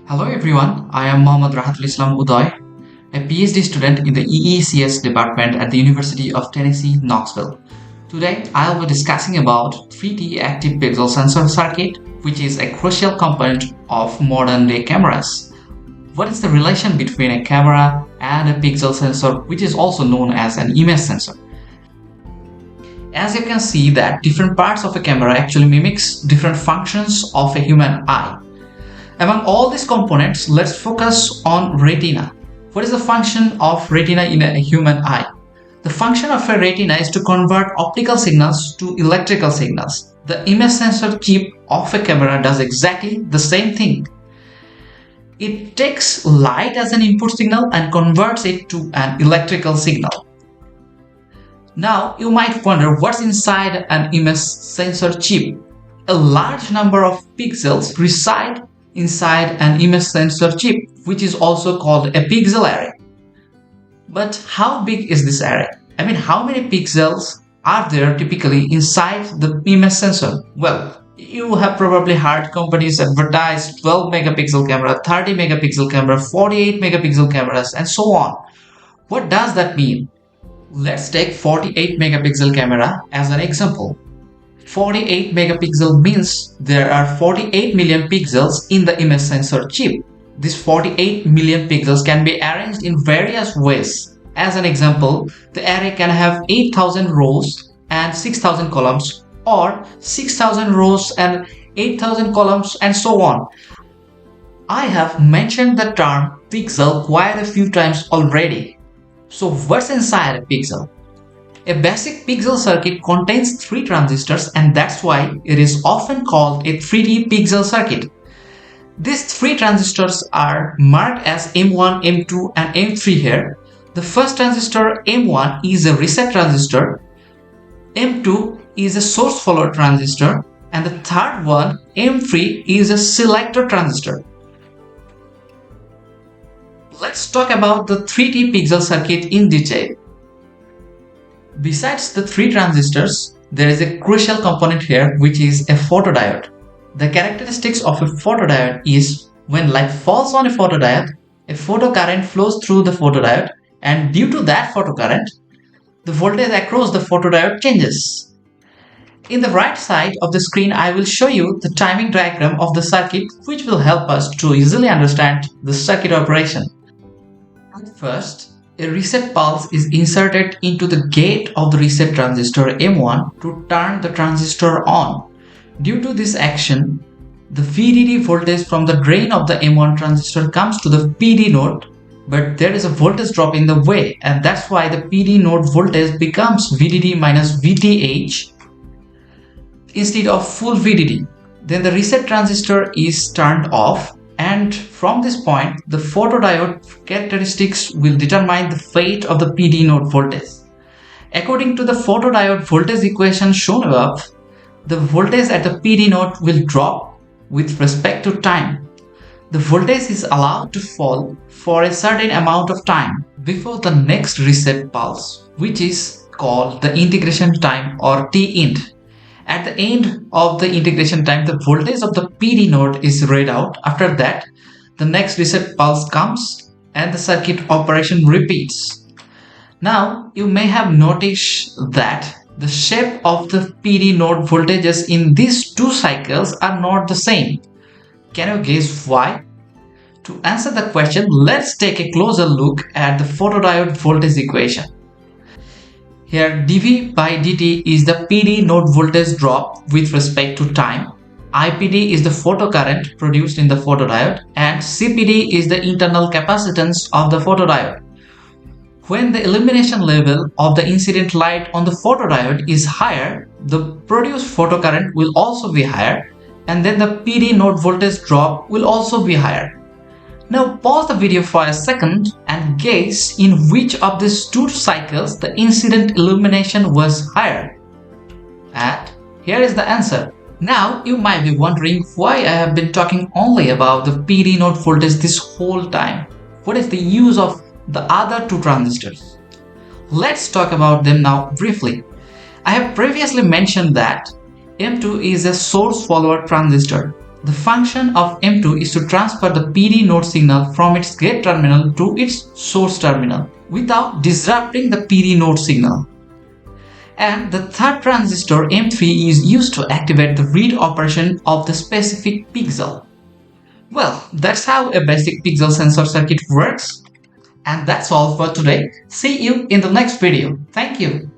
Hello everyone, I am Mohammad Rahatul Islam Udoy, a PhD student in the EECS department at the University of Tennessee, Knoxville. Today, I'll be discussing about 3D active pixel sensor circuit, which is a crucial component of modern day cameras. What is the relation between a camera and a pixel sensor, which is also known as an image sensor? As you can see that different parts of a camera actually mimics different functions of a human eye. Among all these components, let's focus on retina. What is the function of retina in a human eye? The function of a retina is to convert optical signals to electrical signals. The image sensor chip of a camera does exactly the same thing. It takes light as an input signal and converts it to an electrical signal. Now, you might wonder what's inside an image sensor chip. A large number of pixels reside inside an image sensor chip, which is also called a pixel array. But how big is this array? How many pixels are there typically inside the image sensor? Well, you have probably heard companies advertise 12 megapixel camera, 30 megapixel camera, 48 megapixel cameras, and so on. What does that mean? Let's take 48 megapixel camera as an example. 48 megapixel means there are 48 million pixels in the image sensor chip. These 48 million pixels can be arranged in various ways. As an example, the array can have 8,000 rows and 6,000 columns, or 6,000 rows and 8,000 columns, and so on. I have mentioned the term pixel quite a few times already. So what's inside a pixel? A basic pixel circuit contains 3 transistors, and that's why it is often called a 3D pixel circuit. These 3 transistors are marked as M1, M2 and M3 here. The first transistor M1 is a reset transistor, M2 is a source follower transistor, and the third one M3 is a selector transistor. Let's talk about the 3D pixel circuit in detail. Besides the 3 transistors, there is a crucial component here, which is a photodiode. The characteristics of a photodiode is when light falls on a photodiode, a photocurrent flows through the photodiode, and due to that photocurrent, the voltage across the photodiode changes. In the right side of the screen, I will show you the timing diagram of the circuit, which will help us to easily understand the circuit operation. At first, a reset pulse is inserted into the gate of the reset transistor M1 to turn the transistor on. Due to this action, the VDD voltage from the drain of the M1 transistor comes to the PD node, but there is a voltage drop in the way, and that's why the PD node voltage becomes VDD minus VTH instead of full VDD. Then the reset transistor is turned off, and from this point, the photodiode characteristics will determine the fate of the PD node voltage. According to the photodiode voltage equation shown above, the voltage at the PD node will drop with respect to time. The voltage is allowed to fall for a certain amount of time before the next reset pulse, which is called the integration time or T-int. At the end of the integration time, the voltage of the PD node is read out. After that, the next reset pulse comes and the circuit operation repeats. Now, you may have noticed that the shape of the PD node voltages in these 2 cycles are not the same. Can you guess why? To answer the question, let's take a closer look at the photodiode voltage equation. Here, dV by dt is the PD node voltage drop with respect to time, IPD is the photocurrent produced in the photodiode, and CPD is the internal capacitance of the photodiode. When the illumination level of the incident light on the photodiode is higher, the produced photocurrent will also be higher, and then the PD node voltage drop will also be higher. Now pause the video for a second and guess in which of these 2 cycles the incident illumination was higher. And here is the answer. Now you might be wondering why I have been talking only about the PD node voltage this whole time. What is the use of the other 2 transistors? Let's talk about them now briefly. I have previously mentioned that M2 is a source follower transistor. The function of M2 is to transfer the PD node signal from its gate terminal to its source terminal without disrupting the PD node signal. And the third transistor M3 is used to activate the read operation of the specific pixel. Well, that's how a basic pixel sensor circuit works. And that's all for today. See you in the next video. Thank you.